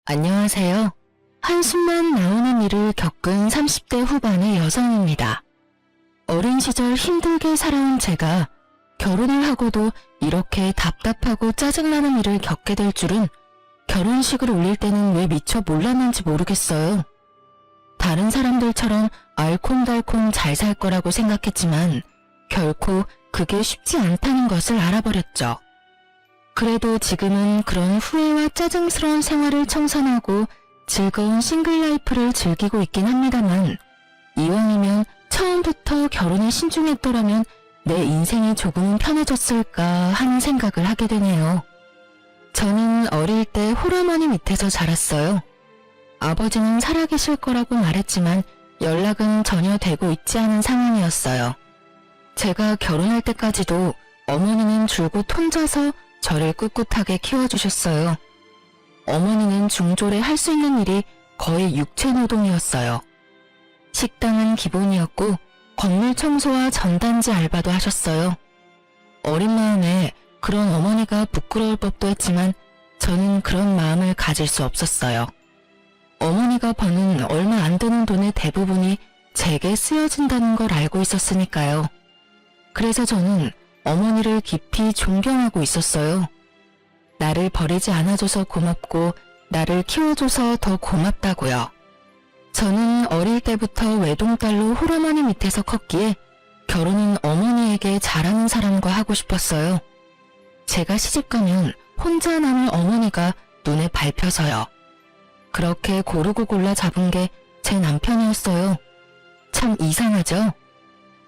안녕하세요. 한숨만 나오는 일을 겪은 30대 후반의 여성입니다. 어린 시절 힘들게 살아온 제가 결혼을 하고도 이렇게 답답하고 짜증나는 일을 겪게 될 줄은 결혼식을 올릴 때는 왜 미처 몰랐는지 모르겠어요. 다른 사람들처럼 알콩달콩 잘 살 거라고 생각했지만 결코 그게 쉽지 않다는 것을 알아버렸죠. 그래도 지금은 그런 후회와 짜증스러운 생활을 청산하고 즐거운 싱글 라이프를 즐기고 있긴 합니다만, 이왕이면 처음부터 결혼에 신중했더라면 내 인생이 조금은 편해졌을까 하는 생각을 하게 되네요. 저는 어릴 때 홀어머니 밑에서 자랐어요. 아버지는 살아계실 거라고 말했지만 연락은 전혀 되고 있지 않은 상황이었어요. 제가 결혼할 때까지도 어머니는 줄곧 혼자서 저를 꿋꿋하게 키워주셨어요. 어머니는 중졸에 할 수 있는 일이 거의 육체노동이었어요. 식당은 기본이었고 건물 청소와 전단지 알바도 하셨어요. 어린 마음에 그런 어머니가 부끄러울 법도 했지만 저는 그런 마음을 가질 수 없었어요. 어머니가 버는 얼마 안 되는 돈의 대부분이 제게 쓰여진다는 걸 알고 있었으니까요. 그래서 저는 어머니를 깊이 존경하고 있었어요. 나를 버리지 않아줘서 고맙고 나를 키워줘서 더 고맙다고요. 저는 어릴 때부터 외동딸로 홀어머니 밑에서 컸기에 결혼은 어머니에게 잘하는 사람과 하고 싶었어요. 제가 시집가면 혼자 남을 어머니가 눈에 밟혀서요. 그렇게 고르고 골라 잡은 게 제 남편이었어요. 참 이상하죠?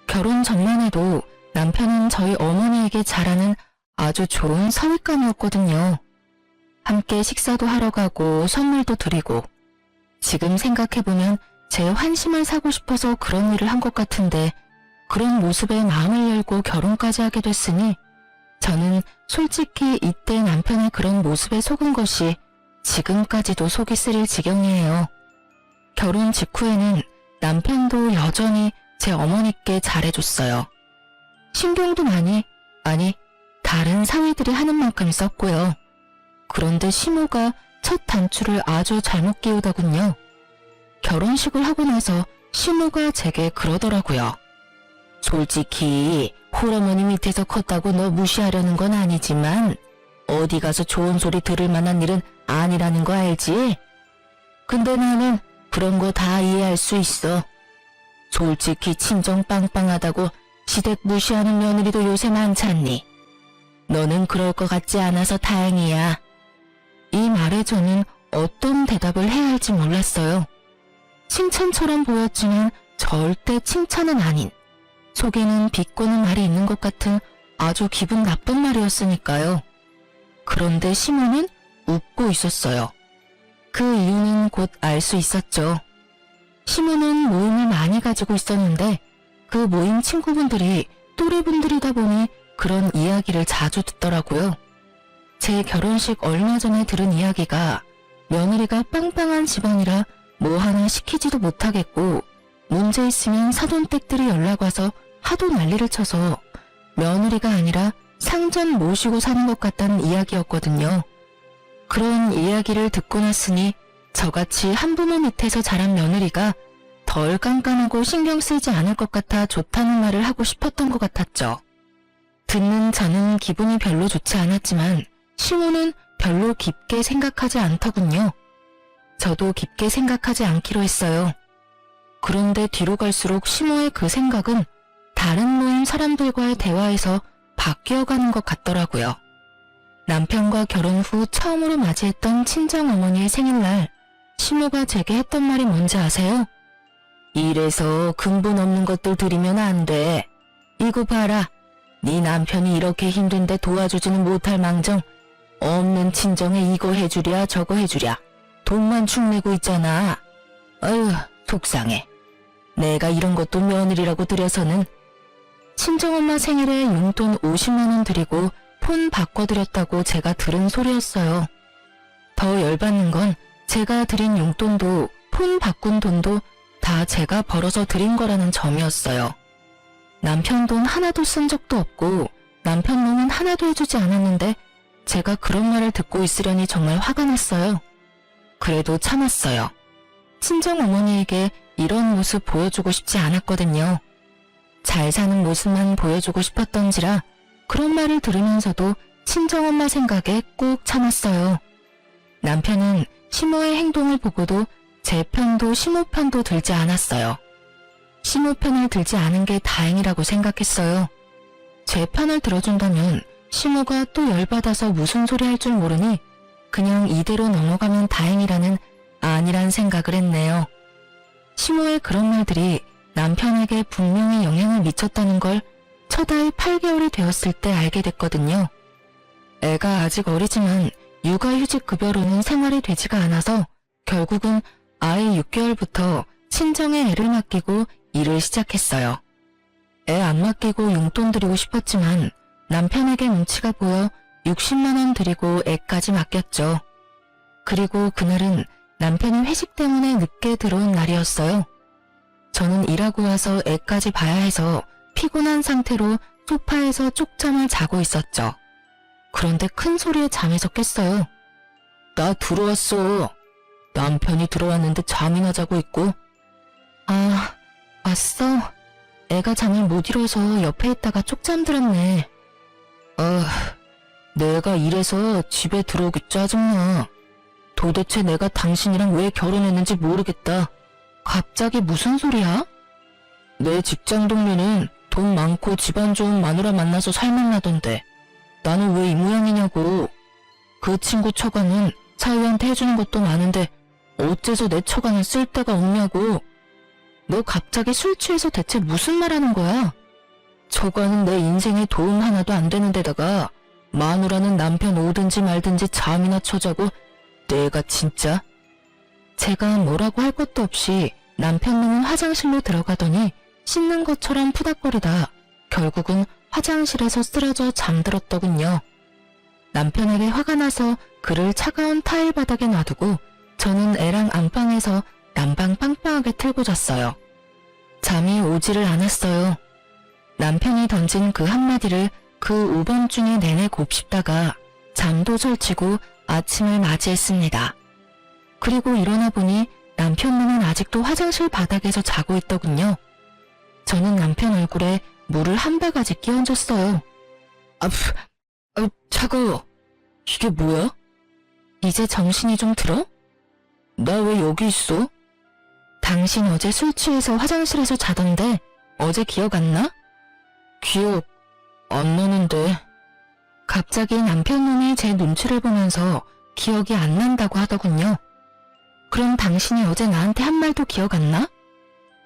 결혼 전만 해도 남편은 저희 어머니에게 잘하는 아주 좋은 사윗감이었거든요. 함께 식사도 하러 가고 선물도 드리고, 지금 생각해보면 제 환심을 사고 싶어서 그런 일을 한 것 같은데 그런 모습에 마음을 열고 결혼까지 하게 됐으니 저는 솔직히 이때 남편의 그런 모습에 속은 것이 지금까지도 속이 쓰릴 지경이에요. 결혼 직후에는 남편도 여전히 제 어머니께 잘해줬어요. 신경도 많이, 아니 다른 사위들이 하는 만큼 썼고요. 그런데 시모가 첫 단추를 아주 잘못 끼우더군요. 결혼식을 하고 나서 시모가 제게 그러더라고요. 솔직히 홀어머니 밑에서 컸다고 너 무시하려는 건 아니지만 어디 가서 좋은 소리 들을 만한 일은 아니라는 거 알지? 근데 나는 그런 거 다 이해할 수 있어. 솔직히 친정 빵빵하다고 시댁 무시하는 며느리도 요새 많잖니. 너는 그럴 것 같지 않아서 다행이야. 이 말에 저는 어떤 대답을 해야 할지 몰랐어요. 칭찬처럼 보였지만 절대 칭찬은 아닌, 속에는 비꼬는 말이 있는 것 같은 아주 기분 나쁜 말이었으니까요. 그런데 시모는 웃고 있었어요. 그 이유는 곧 알 수 있었죠. 시모는 모임을 많이 가지고 있었는데 그 모임 친구분들이 또래분들이다 보니 그런 이야기를 자주 듣더라고요. 제 결혼식 얼마 전에 들은 이야기가 며느리가 빵빵한 집안이라 뭐 하나 시키지도 못하겠고 문제 있으면 사돈댁들이 연락와서 하도 난리를 쳐서 며느리가 아니라 상전 모시고 사는 것 같다는 이야기였거든요. 그런 이야기를 듣고 났으니 저같이 한부모 밑에서 자란 며느리가 덜 깐깐하고 신경 쓰이지 않을 것 같아 좋다는 말을 하고 싶었던 것 같았죠. 듣는 저는 기분이 별로 좋지 않았지만 시모는 별로 깊게 생각하지 않더군요. 저도 깊게 생각하지 않기로 했어요. 그런데 뒤로 갈수록 시모의 그 생각은 다른 모임 사람들과의 대화에서 바뀌어가는 것 같더라고요. 남편과 결혼 후 처음으로 맞이했던 친정어머니의 생일날 시모가 제게 했던 말이 뭔지 아세요? 이래서 근본 없는 것들 드리면 안 돼. 이거 봐라. 네 남편이 이렇게 힘든데 도와주지는 못할 망정 없는 친정에 이거 해주랴 저거 해주랴 돈만 축내고 있잖아. 아유 속상해. 내가 이런 것도 며느리라고 드려서는. 친정엄마 생일에 용돈 50만 원 드리고 폰 바꿔드렸다고 제가 들은 소리였어요. 더 열받는 건 제가 드린 용돈도 폰 바꾼 돈도 다 제가 벌어서 드린 거라는 점이었어요. 남편 돈 하나도 쓴 적도 없고 남편 놈은 하나도 해주지 않았는데 제가 그런 말을 듣고 있으려니 정말 화가 났어요. 그래도 참았어요. 친정 어머니에게 이런 모습 보여주고 싶지 않았거든요. 잘 사는 모습만 보여주고 싶었던지라 그런 말을 들으면서도 친정엄마 생각에 꾹 참았어요. 남편은 시모의 행동을 보고도 제 편도 시모 편도 들지 않았어요. 시모 편을 들지 않은 게 다행이라고 생각했어요. 제 편을 들어준다면 시모가 또 열받아서 무슨 소리 할 줄 모르니 그냥 이대로 넘어가면 다행이라는 아니란 생각을 했네요. 시모의 그런 말들이 남편에게 분명히 영향을 미쳤다는 걸 첫 아이 8개월이 되었을 때 알게 됐거든요. 애가 아직 어리지만 육아휴직 급여로는 생활이 되지가 않아서 결국은 아이 6개월부터 친정에 애를 맡기고 일을 시작했어요. 애 안 맡기고 용돈 드리고 싶었지만 남편에게 눈치가 보여 60만 원 드리고 애까지 맡겼죠. 그리고 그날은 남편이 회식 때문에 늦게 들어온 날이었어요. 저는 일하고 와서 애까지 봐야 해서 피곤한 상태로 소파에서 쪽잠을 자고 있었죠. 그런데 큰 소리에 잠에서 깼어요. 나 들어왔어. 남편이 들어왔는데 잠이나 자고 있고. 아, 왔어? 애가 잠을 못 이뤄서 옆에 있다가 쪽잠 들었네. 내가 이래서 집에 들어오기 짜증나. 도대체 내가 당신이랑 왜 결혼했는지 모르겠다. 갑자기 무슨 소리야? 내 직장 동료는 돈 많고 집안 좋은 마누라 만나서 살만나던데 나는 왜 이 모양이냐고. 그 친구 처가는 사위한테 해주는 것도 많은데 어째서 내 처가는 쓸 데가 없냐고. 너 갑자기 술 취해서 대체 무슨 말 하는 거야? 처가는 내 인생에 도움 하나도 안 되는 데다가 마누라는 남편 오든지 말든지 잠이나 쳐자고. 내가 진짜. 제가 뭐라고 할 것도 없이 남편 놈은 화장실로 들어가더니 씻는 것처럼 푸닥거리다 결국은 화장실에서 쓰러져 잠들었더군요. 남편에게 화가 나서 그를 차가운 타일 바닥에 놔두고 저는 애랑 안방에서 난방 빵빵하게 틀고 잤어요. 잠이 오지를 않았어요. 남편이 던진 그 한마디를 그 오밤중에 내내 곱씹다가 잠도 설치고 아침을 맞이했습니다. 그리고 일어나 보니 남편 놈은 아직도 화장실 바닥에서 자고 있더군요. 저는 남편 얼굴에 물을 한 바가지 끼얹었어요. 차가워. 이게 뭐야? 이제 정신이 좀 들어? 나 왜 여기 있어? 당신 어제 술 취해서 화장실에서 자던데 어제 기억 안 나? 기억 안 나는데. 갑자기 남편 놈이 제 눈치를 보면서 기억이 안 난다고 하더군요. 그럼 당신이 어제 나한테 한 말도 기억 안 나?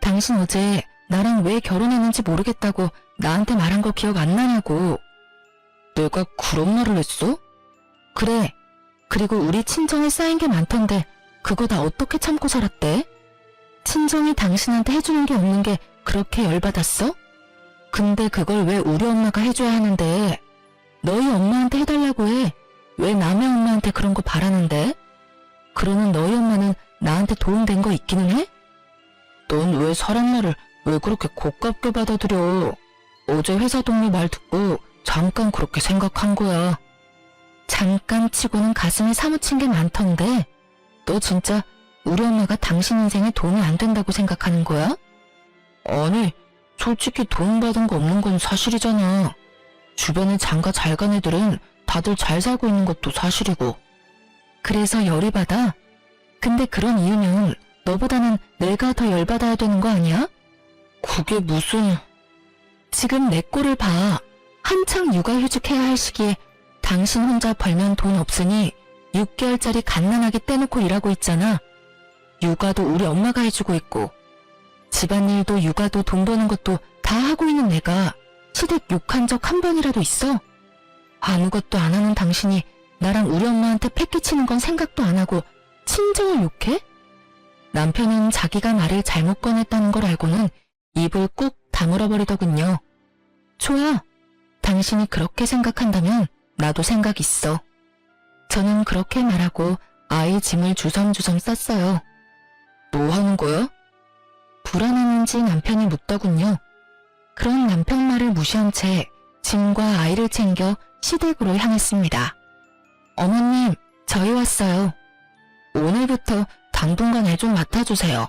당신 어제 나랑 왜 결혼했는지 모르겠다고 나한테 말한 거 기억 안 나냐고. 내가 그런 말을 했어? 그래. 그리고 우리 친정에 쌓인 게 많던데 그거 다 어떻게 참고 살았대? 친정이 당신한테 해주는 게 없는 게 그렇게 열받았어? 근데 그걸 왜 우리 엄마가 해줘야 하는데? 너희 엄마한테 해달라고 해. 왜 남의 엄마한테 그런 거 바라는데? 그러는 너희 엄마는 나한테 도움된 거 있기는 해? 넌 왜 사람 말을 왜 그렇게 고깝게 받아들여? 어제 회사 동료 말 듣고 잠깐 그렇게 생각한 거야. 잠깐 치고는 가슴에 사무친 게 많던데 너 진짜 우리 엄마가 당신 인생에 도움이 안 된다고 생각하는 거야? 아니, 솔직히 도움받은 거 없는 건 사실이잖아. 주변에 장가 잘 간 애들은 다들 잘 살고 있는 것도 사실이고. 그래서 열이 받아? 근데 그런 이유면 너보다는 내가 더 열받아야 되는 거 아니야? 그게 무슨... 지금 내 꼴을 봐. 한창 육아휴직해야 할 시기에 당신 혼자 벌면 돈 없으니 6개월짜리 갓난아기 떼놓고 일하고 있잖아. 육아도 우리 엄마가 해주고 있고 집안일도 육아도 돈 버는 것도 다 하고 있는 내가 시댁 욕한 적 한 번이라도 있어? 아무것도 안 하는 당신이 나랑 우리 엄마한테 패기치는 건 생각도 안 하고 친정을 욕해? 남편은 자기가 말을 잘못 꺼냈다는 걸 알고는 입을 꾹 다물어 버리더군요. 좋아. 당신이 그렇게 생각한다면 나도 생각 있어. 저는 그렇게 말하고 아이 짐을 주섬주섬 쌌어요. 뭐 하는 거야? 불안했는지 남편이 묻더군요. 그런 남편 말을 무시한 채 짐과 아이를 챙겨 시댁으로 향했습니다. 어머님, 저희 왔어요. 오늘부터 당분간 애 좀 맡아주세요.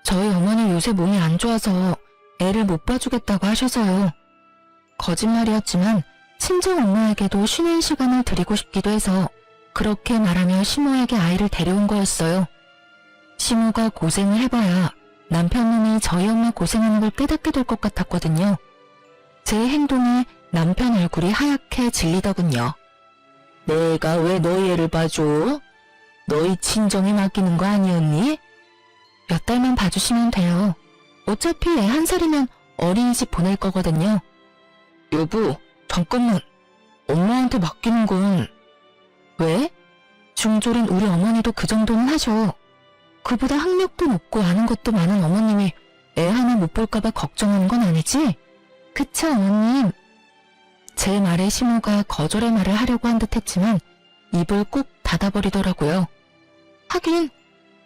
저희 어머니 요새 몸이 안 좋아서 애를 못 봐주겠다고 하셔서요. 거짓말이었지만 친정 엄마에게도 쉬는 시간을 드리고 싶기도 해서 그렇게 말하며 시모에게 아이를 데려온 거였어요. 시모가 고생을 해봐야 남편님이 저희 엄마 고생하는 걸 깨닫게 될 것 같았거든요. 제 행동에 남편 얼굴이 하얗게 질리더군요. 내가 왜 너희 애를 봐줘? 너희 친정에 맡기는 거 아니었니? 몇 달만 봐주시면 돼요. 어차피 애 1살이면 어린이집 보낼 거거든요. 여보, 잠깐만. 엄마한테 맡기는 건... 왜? 중졸인 우리 어머니도 그 정도는 하셔. 그보다 학력도 높고 아는 것도 많은 어머님이 애 하나 못 볼까봐 걱정하는 건 아니지? 그쵸, 어머님? 제 말에 시모가 거절의 말을 하려고 한 듯 했지만 입을 꾹 닫아버리더라고요. 하긴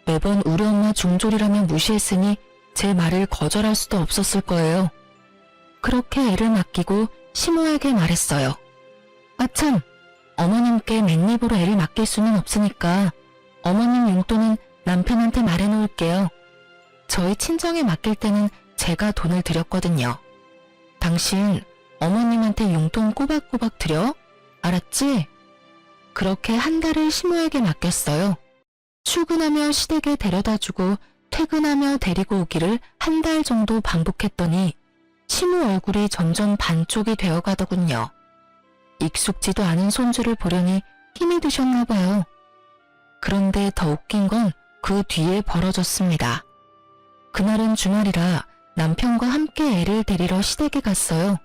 매번 우리 엄마 중졸이라며 무시했으니 제 말을 거절할 수도 없었을 거예요. 그렇게 애를 맡기고 시모에게 말했어요. 아참, 어머님께 맨입으로 애를 맡길 수는 없으니까 어머님 용돈은 남편한테 말해놓을게요. 저희 친정에 맡길 때는 제가 돈을 드렸거든요. 당신 어머님한테 용돈 꼬박꼬박 드려? 알았지? 그렇게 한 달을 시모에게 맡겼어요. 출근하며 시댁에 데려다주고 퇴근하며 데리고 오기를 한 달 정도 반복했더니 시모 얼굴이 점점 반쪽이 되어가더군요. 익숙지도 않은 손주를 보려니 힘이 드셨나 봐요. 그런데 더 웃긴 건 그 뒤에 벌어졌습니다. 그날은 주말이라 남편과 함께 애를 데리러 시댁에 갔어요.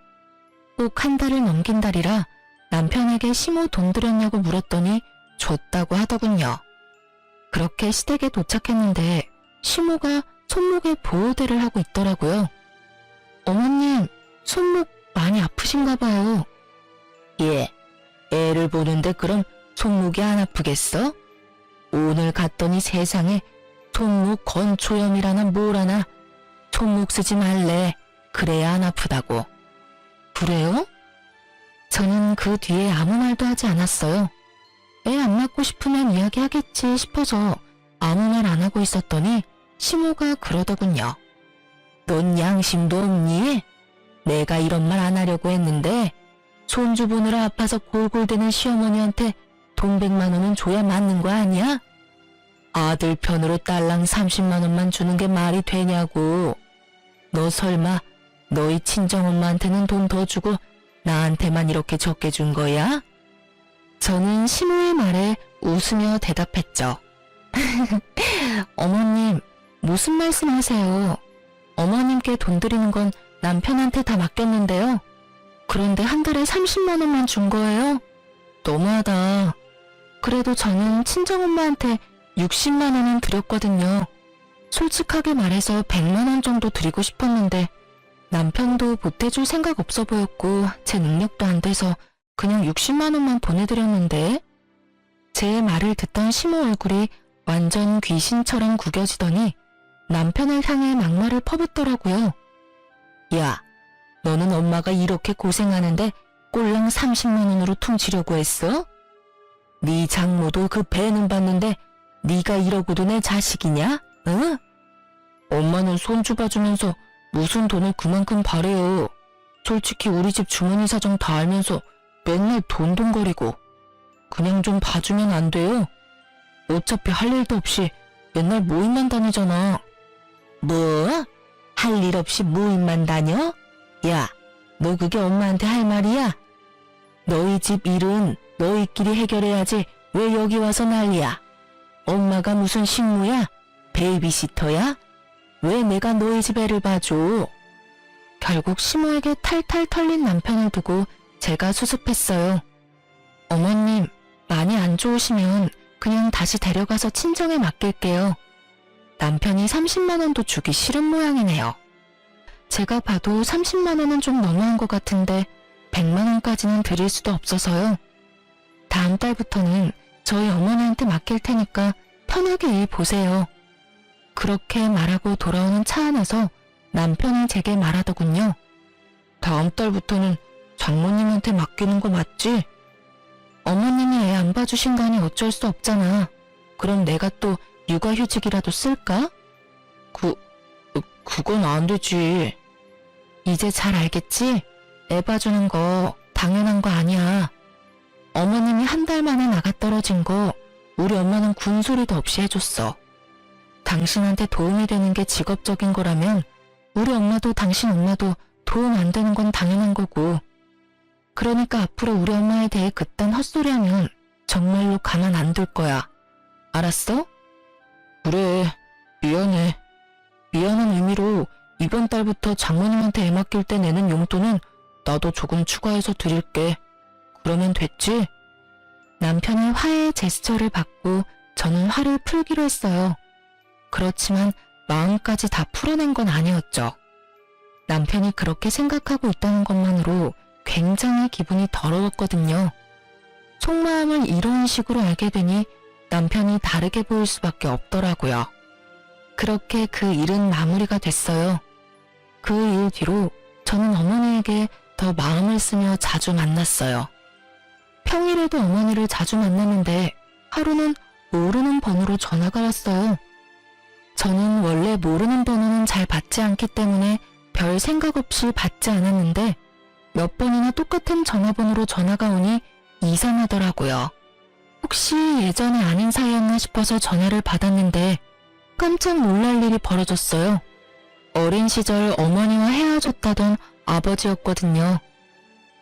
꼭 한 달을 넘긴 달이라 남편에게 시모 돈 들였냐고 물었더니 줬다고 하더군요. 그렇게 시댁에 도착했는데 시모가 손목에 보호대를 하고 있더라고요. 어머님, 손목 많이 아프신가 봐요. 예, 애를 보는데 그럼 손목이 안 아프겠어? 오늘 갔더니 세상에 손목 건초염이라나 뭐라나. 손목 쓰지 말래. 그래야 안 아프다고. 그래요? 저는 그 뒤에 아무 말도 하지 않았어요. 애 안 낳고 싶으면 이야기하겠지 싶어서 아무 말 안 하고 있었더니 시모가 그러더군요. 넌 양심도 없니? 내가 이런 말 안 하려고 했는데 손주 보느라 아파서 골골대는 시어머니한테 돈 100만 원은 줘야 맞는 거 아니야? 아들 편으로 딸랑 30만 원만 주는 게 말이 되냐고. 너 설마 너희 친정엄마한테는 돈 더 주고 나한테만 이렇게 적게 준 거야? 저는 시모의 말에 웃으며 대답했죠. 어머님, 무슨 말씀하세요? 어머님께 돈 드리는 건 남편한테 다 맡겼는데요. 그런데 한 달에 30만 원만 준 거예요? 너무하다. 그래도 저는 친정엄마한테 60만 원은 드렸거든요. 솔직하게 말해서 100만 원 정도 드리고 싶었는데 남편도 보태줄 생각 없어 보였고 제 능력도 안 돼서 그냥 60만 원만 보내드렸는데. 제 말을 듣던 시모 얼굴이 완전 귀신처럼 구겨지더니 남편을 향해 막말을 퍼붓더라고요. 야, 너는 엄마가 이렇게 고생하는데 꼴랑 30만 원으로 퉁치려고 했어? 네 장모도 그 배는 봤는데 네가 이러고도 내 자식이냐? 응? 엄마는 손주 봐주면서 무슨 돈을 그만큼 바래요. 솔직히 우리 집 주머니 사정 다 알면서 맨날 돈돈거리고. 그냥 좀 봐주면 안 돼요? 어차피 할 일도 없이 맨날 모임만 다니잖아. 뭐? 할 일 없이 모임만 다녀? 야, 너 그게 엄마한테 할 말이야? 너희 집 일은 너희끼리 해결해야지 왜 여기 와서 난리야? 엄마가 무슨 식모야? 베이비시터야? 왜 내가 너희 집 애를 봐줘? 결국 시모에게 탈탈 털린 남편을 두고 제가 수습했어요. 어머님, 많이 안 좋으시면 그냥 다시 데려가서 친정에 맡길게요. 남편이 30만 원도 주기 싫은 모양이네요. 제가 봐도 30만 원은 좀 너무한 것 같은데 100만 원까지는 드릴 수도 없어서요. 다음 달부터는 저희 어머니한테 맡길 테니까 편하게 일 보세요. 그렇게 말하고 돌아오는 차 안에서 남편이 제게 말하더군요. 다음 달부터는 장모님한테 맡기는 거 맞지? 어머님이 애 안 봐주신다니 어쩔 수 없잖아. 그럼 내가 또 육아휴직이라도 쓸까? 그건 안 되지. 이제 잘 알겠지? 애 봐주는 거 당연한 거 아니야. 어머님이 한 달 만에 나가 떨어진 거 우리 엄마는 군소리도 없이 해줬어. 당신한테 도움이 되는 게 직업적인 거라면 우리 엄마도 당신 엄마도 도움 안 되는 건 당연한 거고. 그러니까 앞으로 우리 엄마에 대해 그딴 헛소리하면 정말로 가만 안 둘 거야. 알았어? 그래, 미안해. 미안한 의미로 이번 달부터 장모님한테 애 맡길 때 내는 용돈은 나도 조금 추가해서 드릴게. 그러면 됐지? 남편의 화해의 제스처를 받고 저는 화를 풀기로 했어요. 그렇지만 마음까지 다 풀어낸 건 아니었죠. 남편이 그렇게 생각하고 있다는 것만으로 굉장히 기분이 더러웠거든요. 속마음을 이런 식으로 알게 되니 남편이 다르게 보일 수밖에 없더라고요. 그렇게 그 일은 마무리가 됐어요. 그 일 뒤로 저는 어머니에게 더 마음을 쓰며 자주 만났어요. 평일에도 어머니를 자주 만났는데 하루는 모르는 번호로 전화가 왔어요. 저는 원래 모르는 번호는 잘 받지 않기 때문에 별 생각 없이 받지 않았는데 몇 번이나 똑같은 전화번호로 전화가 오니 이상하더라고요. 혹시 예전에 아는 사이였나 싶어서 전화를 받았는데 깜짝 놀랄 일이 벌어졌어요. 어린 시절 어머니와 헤어졌다던 아버지였거든요.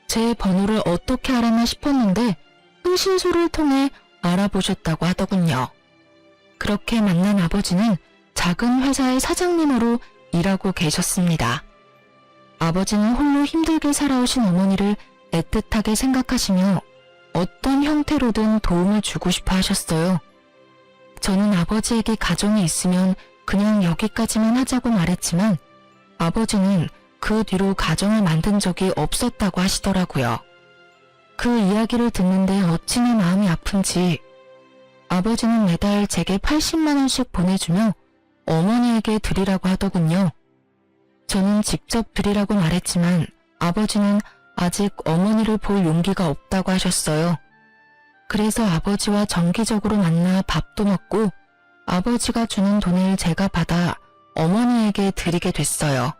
제 번호를 어떻게 알았나 싶었는데 흥신소를 통해 알아보셨다고 하더군요. 그렇게 만난 아버지는 작은 회사의 사장님으로 일하고 계셨습니다. 아버지는 홀로 힘들게 살아오신 어머니를 애틋하게 생각하시며 어떤 형태로든 도움을 주고 싶어 하셨어요. 저는 아버지에게 가정이 있으면 그냥 여기까지만 하자고 말했지만 아버지는 그 뒤로 가정을 만든 적이 없었다고 하시더라고요. 그 이야기를 듣는데 어찌 내 마음이 아픈지 아버지는 매달 제게 80만 원씩 보내주며 어머니에게 드리라고 하더군요. 저는 직접 드리라고 말했지만 아버지는 아직 어머니를 볼 용기가 없다고 하셨어요. 그래서 아버지와 정기적으로 만나 밥도 먹고 아버지가 주는 돈을 제가 받아 어머니에게 드리게 됐어요.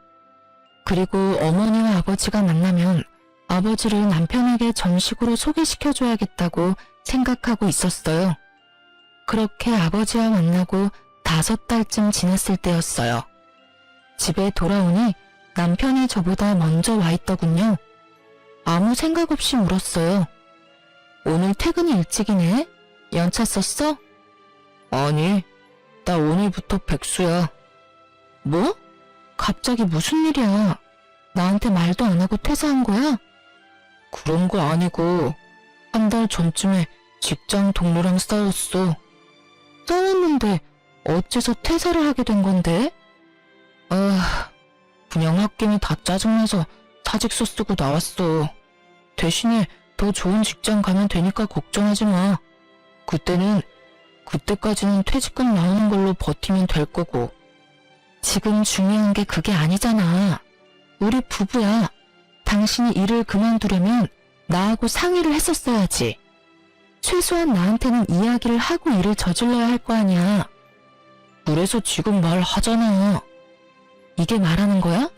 그리고 어머니와 아버지가 만나면 아버지를 남편에게 정식으로 소개시켜줘야겠다고 생각하고 있었어요. 그렇게 아버지와 만나고 5달쯤 지났을 때였어요. 집에 돌아오니 남편이 저보다 먼저 와 있더군요. 아무 생각 없이 물었어요. 오늘 퇴근이 일찍이네? 연차 썼어? 아니, 나 오늘부터 백수야. 뭐? 갑자기 무슨 일이야? 나한테 말도 안 하고 퇴사한 거야? 그런 거 아니고 한 달 전쯤에 직장 동료랑 싸웠어. 싸웠는데 어째서 퇴사를 하게 된 건데? 그냥 홧김에 다 짜증나서 사직서 쓰고 나왔어. 대신에 더 좋은 직장 가면 되니까 걱정하지 마. 그때까지는 퇴직금 나오는 걸로 버티면 될 거고. 지금 중요한 게 그게 아니잖아. 우리 부부야. 당신이 일을 그만두려면 나하고 상의를 했었어야지. 최소한 나한테는 이야기를 하고 일을 저질러야 할 거 아니야. 그래서 지금 말하잖아. 이게 말하는 거야?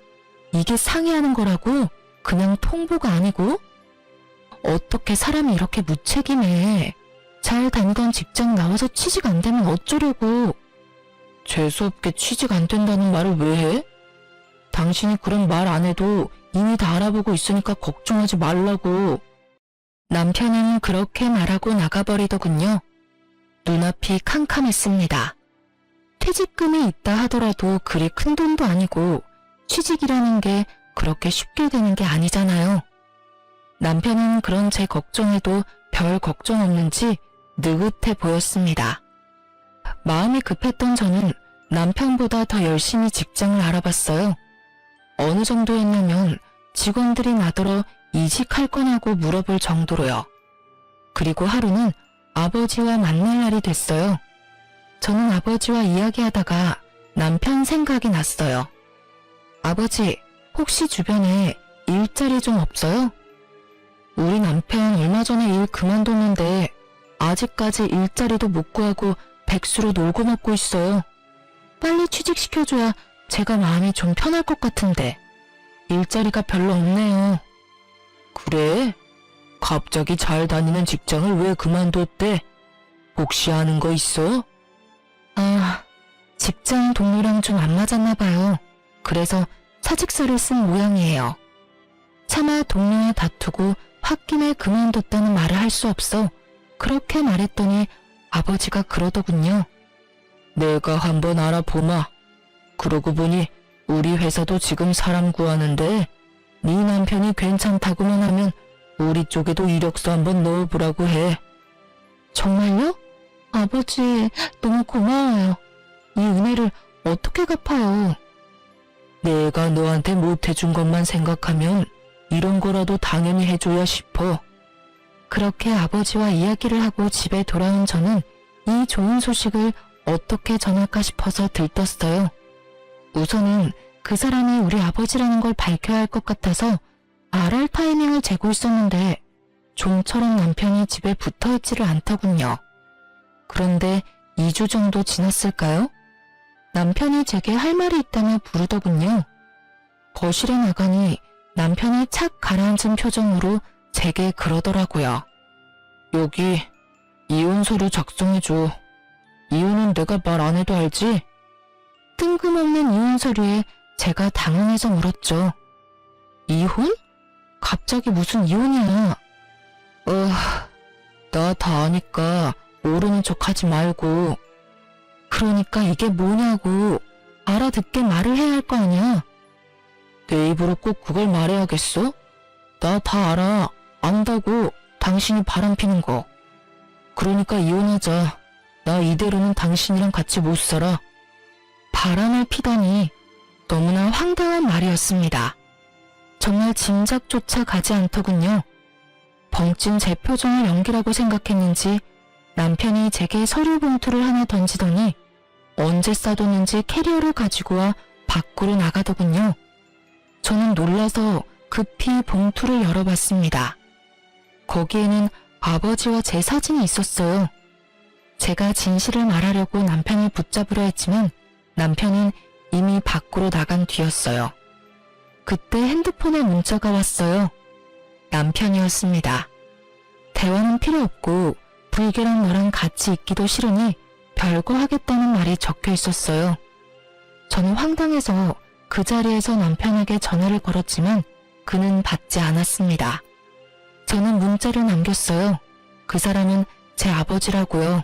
이게 상의하는 거라고? 그냥 통보가 아니고? 어떻게 사람이 이렇게 무책임해. 잘 다니던 직장 나와서 취직 안 되면 어쩌려고. 재수없게 취직 안 된다는 말을 왜 해? 당신이 그런 말 안 해도 이미 다 알아보고 있으니까 걱정하지 말라고. 남편은 그렇게 말하고 나가버리더군요. 눈앞이 캄캄했습니다. 퇴직금이 있다 하더라도 그리 큰 돈도 아니고 취직이라는 게 그렇게 쉽게 되는 게 아니잖아요. 남편은 그런 제 걱정에도 별 걱정 없는지 느긋해 보였습니다. 마음이 급했던 저는 남편보다 더 열심히 직장을 알아봤어요. 어느 정도였냐면 직원들이 나더러 이직할 거냐고 물어볼 정도로요. 그리고 하루는 아버지와 만날 날이 됐어요. 저는 아버지와 이야기하다가 남편 생각이 났어요. 아버지, 혹시 주변에 일자리 좀 없어요? 우리 남편 얼마 전에 일 그만뒀는데 아직까지 일자리도 못 구하고 백수로 놀고 먹고 있어요. 빨리 취직시켜줘야 제가 마음이 좀 편할 것 같은데 일자리가 별로 없네요. 그래? 갑자기 잘 다니는 직장을 왜 그만뒀대? 혹시 아는 거 있어? 아, 직장 동료랑 좀 안 맞았나 봐요. 그래서 사직서를 쓴 모양이에요. 차마 동료와 다투고 홧김에 그만뒀다는 말을 할 수 없어 그렇게 말했더니 아버지가 그러더군요. 내가 한번 알아보마. 그러고 보니 우리 회사도 지금 사람 구하는데 네 남편이 괜찮다고만 하면 우리 쪽에도 이력서 한번 넣어보라고 해. 정말요? 아버지, 너무 고마워요. 이 은혜를 어떻게 갚아요? 내가 너한테 못해준 것만 생각하면 이런 거라도 당연히 해줘야 싶어. 그렇게 아버지와 이야기를 하고 집에 돌아온 저는 이 좋은 소식을 어떻게 전할까 싶어서 들떴어요. 우선은 그 사람이 우리 아버지라는 걸 밝혀야 할 것 같아서 말할 타이밍을 재고 있었는데 좀처럼 남편이 집에 붙어있지를 않더군요. 그런데 2주 정도 지났을까요? 남편이 제게 할 말이 있다며 부르더군요. 거실에 나가니 남편이 착 가라앉은 표정으로 제게 그러더라고요. 여기 이혼 서류 작성해줘. 이혼은 내가 말 안 해도 알지? 뜬금없는 이혼 서류에 제가 당황해서 물었죠. 이혼? 갑자기 무슨 이혼이야? 나 다 아니까 모르는 척 하지 말고. 그러니까 이게 뭐냐고. 알아듣게 말을 해야 할 거 아니야. 내 입으로 꼭 그걸 말해야겠어? 나 다 알아. 안다고. 당신이 바람피는 거. 그러니까 이혼하자. 나 이대로는 당신이랑 같이 못 살아. 바람을 피다니 너무나 황당한 말이었습니다. 정말 짐작조차 가지 않더군요. 벙찐 제 표정을 연기라고 생각했는지 남편이 제게 서류 봉투를 하나 던지더니 언제 싸뒀는지 캐리어를 가지고 와 밖으로 나가더군요. 저는 놀라서 급히 봉투를 열어봤습니다. 거기에는 아버지와 제 사진이 있었어요. 제가 진실을 말하려고 남편을 붙잡으려 했지만 남편은 이미 밖으로 나간 뒤였어요. 그때 핸드폰에 문자가 왔어요. 남편이었습니다. 대화는 필요 없고 불개랑 너랑 같이 있기도 싫으니 별거 하겠다는 말이 적혀 있었어요. 저는 황당해서 그 자리에서 남편에게 전화를 걸었지만 그는 받지 않았습니다. 저는 문자를 남겼어요. 그 사람은 제 아버지라고요.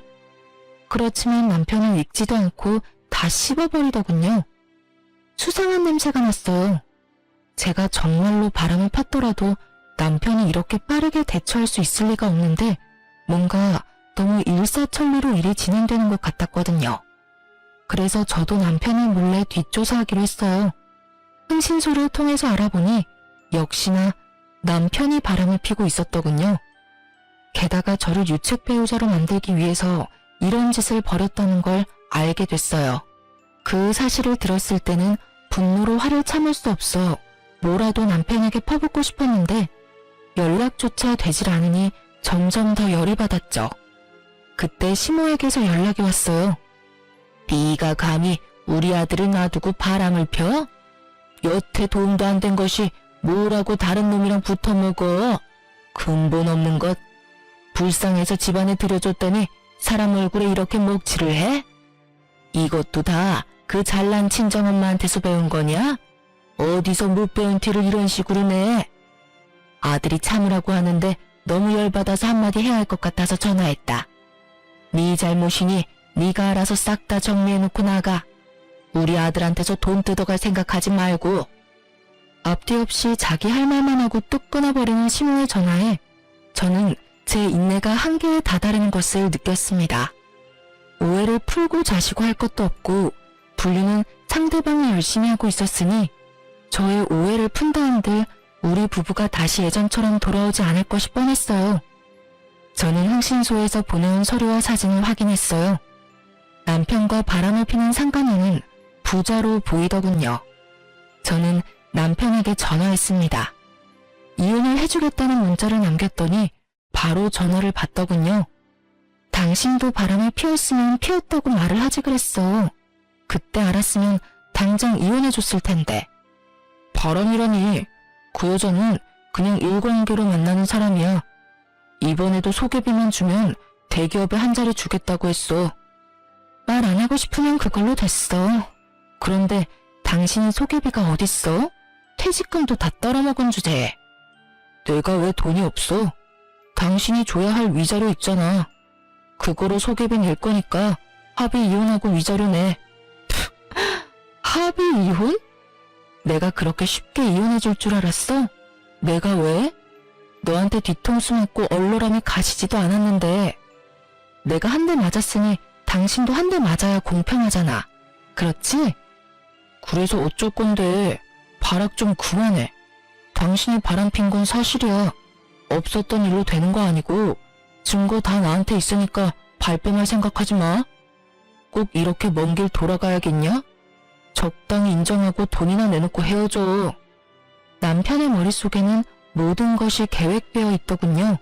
그렇지만 남편은 읽지도 않고 다 씹어버리더군요. 수상한 냄새가 났어요. 제가 정말로 바람을 폈더라도 남편이 이렇게 빠르게 대처할 수 있을 리가 없는데 뭔가 너무 일사천리로 일이 진행되는 것 같았거든요. 그래서 저도 남편을 몰래 뒷조사하기로 했어요. 흥신소를 통해서 알아보니 역시나 남편이 바람을 피고 있었더군요. 게다가 저를 유책 배우자로 만들기 위해서 이런 짓을 벌였다는 걸 알게 됐어요. 그 사실을 들었을 때는 분노로 화를 참을 수 없어 뭐라도 남편에게 퍼붓고 싶었는데 연락조차 되질 않으니 점점 더 열이 받았죠. 그때 시모에게서 연락이 왔어요. 네가 감히 우리 아들을 놔두고 바람을 펴? 여태 도움도 안 된 것이 뭐라고 다른 놈이랑 붙어먹어? 근본 없는 것. 불쌍해서 집안에 들여줬더니 사람 얼굴에 이렇게 먹칠을 해? 이것도 다 그 잘난 친정엄마한테서 배운 거냐? 어디서 못 배운 티를 이런 식으로 내? 아들이 참으라고 하는데 너무 열받아서 한마디 해야 할 것 같아서 전화했다. 네 잘못이니 네가 알아서 싹 다 정리해놓고 나가. 우리 아들한테서 돈 뜯어갈 생각하지 말고. 앞뒤 없이 자기 할 말만 하고 뚝 끊어버리는 시모의 전화에 저는 제 인내가 한계에 다다르는 것을 느꼈습니다. 오해를 풀고 자시고 할 것도 없고 분류는 상대방이 열심히 하고 있었으니 저의 오해를 푼다 한들 우리 부부가 다시 예전처럼 돌아오지 않을 것이 뻔했어요. 저는 흥신소에서 보내온 서류와 사진을 확인했어요. 남편과 바람을 피는 상간녀는 부자로 보이더군요. 저는 남편에게 전화했습니다. 이혼을 해주겠다는 문자를 남겼더니 바로 전화를 받더군요. 당신도 바람을 피웠으면 피웠다고 말을 하지 그랬어. 그때 알았으면 당장 이혼해줬을 텐데. 바람이라니, 그 여자는 그냥 일관계로 만나는 사람이야. 이번에도 소개비만 주면 대기업에 한 자리 주겠다고 했어. 말 안 하고 싶으면 그걸로 됐어. 그런데 당신이 소개비가 어딨어? 퇴직금도 다 떨어먹은 주제에. 내가 왜 돈이 없어? 당신이 줘야 할 위자료 있잖아. 그거로 소개비 낼 거니까 합의 이혼하고 위자료 내. 합의 이혼? 내가 그렇게 쉽게 이혼해줄 줄 알았어? 내가 왜? 너한테 뒤통수 맞고 얼얼함이 가시지도 않았는데. 내가 한 대 맞았으니 당신도 한 대 맞아야 공평하잖아. 그렇지? 그래서 어쩔 건데. 발악 좀 그만해. 당신이 바람핀 건 사실이야. 없었던 일로 되는 거 아니고 증거 다 나한테 있으니까 발뺌할 생각하지 마. 꼭 이렇게 먼 길 돌아가야겠냐? 적당히 인정하고 돈이나 내놓고 헤어져. 남편의 머릿속에는 모든 것이 계획되어 있더군요.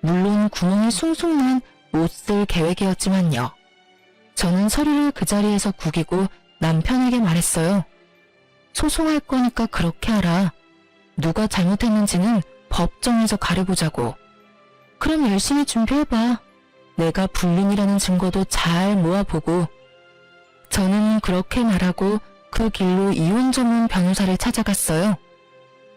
물론 구멍이 숭숭 난 못 쓸 계획이었지만요. 저는 서류를 그 자리에서 구기고 남편에게 말했어요. 소송할 거니까 그렇게 하라. 누가 잘못했는지는 법정에서 가려보자고. 그럼 열심히 준비해봐. 내가 불륜이라는 증거도 잘 모아보고. 저는 그렇게 말하고 그 길로 이혼 전문 변호사를 찾아갔어요.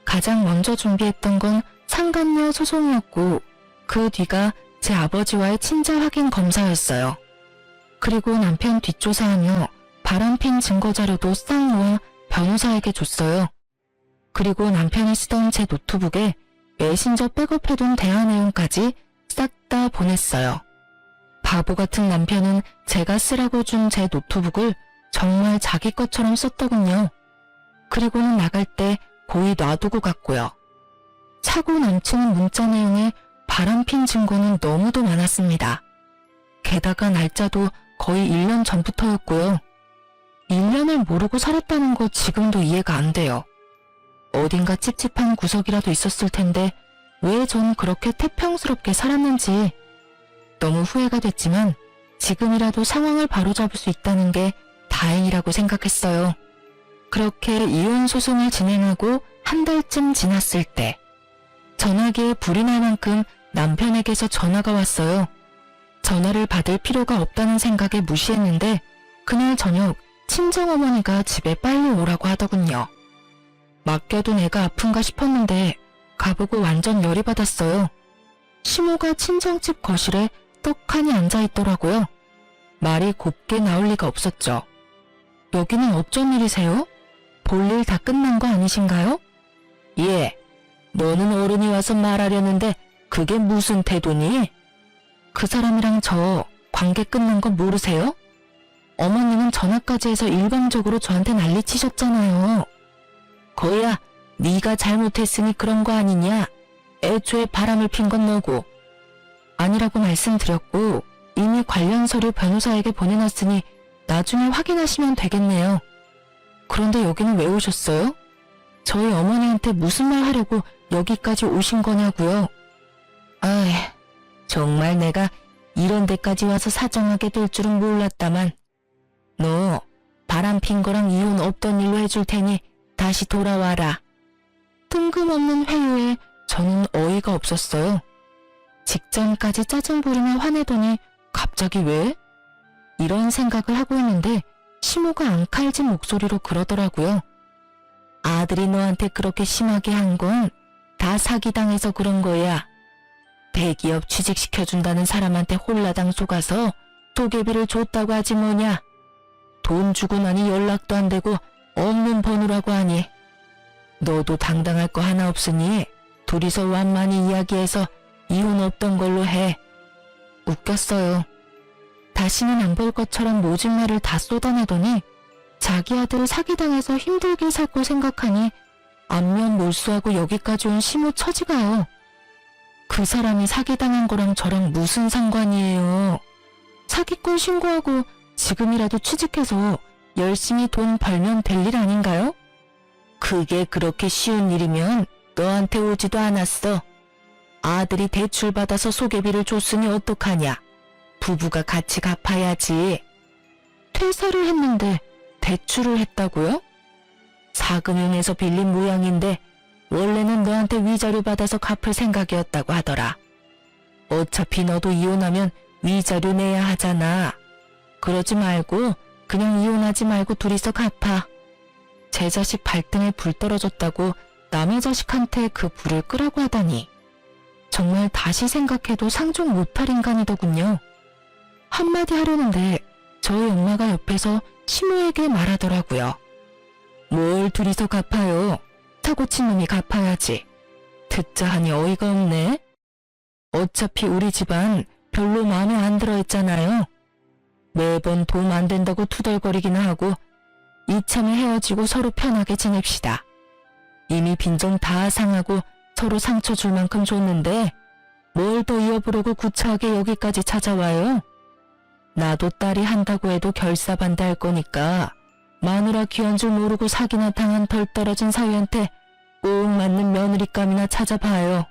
가장 먼저 준비했던 건 상간녀 소송이었고 그 뒤가 제 아버지와의 친자 확인 검사였어요. 그리고 남편 뒷조사하며 바람핀 증거자료도 싹 모아 변호사에게 줬어요. 그리고 남편이 쓰던 제 노트북에 메신저 백업해둔 대화 내용까지 싹 다 보냈어요. 바보 같은 남편은 제가 쓰라고 준 제 노트북을 정말 자기 것처럼 썼더군요. 그리고는 나갈 때 고이 놔두고 갔고요. 차고 넘치는 문자 내용에 바람핀 증거는 너무도 많았습니다. 게다가 날짜도 거의 1년 전부터였고요. 1년을 모르고 살았다는 거 지금도 이해가 안 돼요. 어딘가 찝찝한 구석이라도 있었을 텐데 왜 전 그렇게 태평스럽게 살았는지. 너무 후회가 됐지만 지금이라도 상황을 바로잡을 수 있다는 게 다행이라고 생각했어요. 그렇게 이혼 소송을 진행하고 한 달쯤 지났을 때 전화기에 불이 날 만큼 남편에게서 전화가 왔어요. 전화를 받을 필요가 없다는 생각에 무시했는데 그날 저녁 친정어머니가 집에 빨리 오라고 하더군요. 맡겨둔 애가 아픈가 싶었는데 가보고 완전 열이 받았어요. 시모가 친정집 거실에 떡하니 앉아있더라고요. 말이 곱게 나올 리가 없었죠. 여기는 어쩐 일이세요? 볼일 다 끝난 거 아니신가요? 예. 너는 어른이 와서 말하려는데 그게 무슨 태도니? 그 사람이랑 저 관계 끝난 거 모르세요? 어머님은 전화까지 해서 일방적으로 저한테 난리치셨잖아요. 거야, 네가 잘못했으니 그런 거 아니냐? 애초에 바람을 핀 건 너고. 아니라고 말씀드렸고 이미 관련 서류 변호사에게 보내놨으니 나중에 확인하시면 되겠네요. 그런데 여기는 왜 오셨어요? 저희 어머니한테 무슨 말 하려고 여기까지 오신 거냐고요? 아이, 정말 내가 이런 데까지 와서 사정하게 될 줄은 몰랐다만. 너 바람핀 거랑 이혼 없던 일로 해줄 테니 다시 돌아와라. 뜬금없는 회유에 저는 어이가 없었어요. 직전까지 짜증 부리며 화내더니 갑자기 왜? 이런 생각을 하고 있는데 시모가 앙칼진 목소리로 그러더라고요. 아들이 너한테 그렇게 심하게 한 건 다 사기당해서 그런 거야. 대기업 취직시켜준다는 사람한테 홀라당 속아서 도깨비를 줬다고 하지 뭐냐. 돈 주고 나니 연락도 안 되고 없는 번호라고 하니. 너도 당당할 거 하나 없으니 둘이서 완만히 이야기해서 이혼 없던 걸로 해. 웃겼어요. 다시는 안 볼 것처럼 모진 말을 다 쏟아내더니 자기 아들 사기당해서 힘들게 살 거 생각하니 안면 몰수하고 여기까지 온 시모 처지가요. 그 사람이 사기당한 거랑 저랑 무슨 상관이에요. 사기꾼 신고하고 지금이라도 취직해서 열심히 돈 벌면 될 일 아닌가요? 그게 그렇게 쉬운 일이면 너한테 오지도 않았어. 아들이 대출받아서 소개비를 줬으니 어떡하냐. 부부가 같이 갚아야지. 퇴사를 했는데 대출을 했다고요? 사금융에서 빌린 모양인데 원래는 너한테 위자료 받아서 갚을 생각이었다고 하더라. 어차피 너도 이혼하면 위자료 내야 하잖아. 그러지 말고 그냥 이혼하지 말고 둘이서 갚아. 제 자식 발등에 불 떨어졌다고 남의 자식한테 그 불을 끄라고 하다니. 정말 다시 생각해도 상종 못할 인간이더군요. 한마디 하려는데 저희 엄마가 옆에서 시모에게 말하더라고요. 뭘 둘이서 갚아요. 사고 친 놈이 갚아야지. 듣자 하니 어이가 없네. 어차피 우리 집안 별로 마음에 안 들어 했잖아요. 매번 도움 안 된다고 투덜거리기나 하고 이참에 헤어지고 서로 편하게 지냅시다. 이미 빈정 다 상하고 서로 상처 줄 만큼 줬는데 뭘 더 이어보려고 구차하게 여기까지 찾아와요? 나도 딸이 한다고 해도 결사반대할 거니까 마누라 귀한 줄 모르고 사기나 당한 덜 떨어진 사위한테 꼭 맞는 며느리감이나 찾아봐요.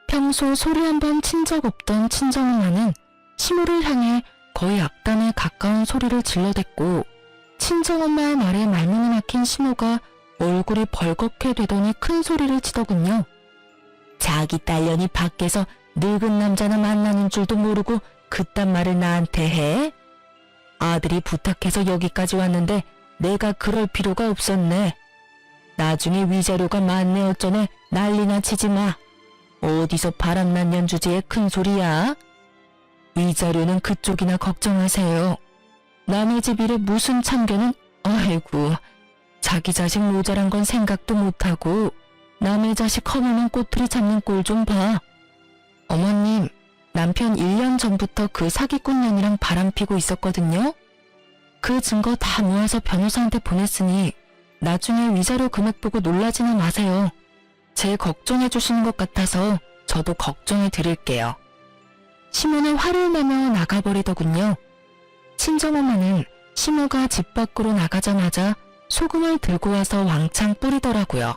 평소 소리 한 번 친 적 없던 친정엄마는 시모를 향해 거의 악담에 가까운 소리를 질러댔고 친정엄마의 말에 말문이 막힌 시모가 얼굴이 벌겋게 되더니 큰 소리를 치더군요. 자기 딸년이 밖에서 늙은 남자나 만나는 줄도 모르고 그딴 말을 나한테 해? 아들이 부탁해서 여기까지 왔는데 내가 그럴 필요가 없었네. 나중에 위자료가 많네 어쩌네 난리나 치지 마. 어디서 바람난 연주제에 큰 소리야? 위자료는 그쪽이나 걱정하세요. 남의 집 일에 무슨 참견은 아이고 자기 자식 모자란 건 생각도 못하고 남의 자식 허무는 꼬투리 잡는 꼴 좀 봐. 어머님, 남편 1년 전부터 그 사기꾼 년이랑 바람피고 있었거든요. 그 증거 다 모아서 변호사한테 보냈으니 나중에 위자료 금액 보고 놀라지는 마세요. 제 걱정해 주시는 것 같아서 저도 걱정해 드릴게요. 시모는 화를 내며 나가버리더군요. 친정엄마는 시모가 집 밖으로 나가자마자 소금을 들고 와서 왕창 뿌리더라고요.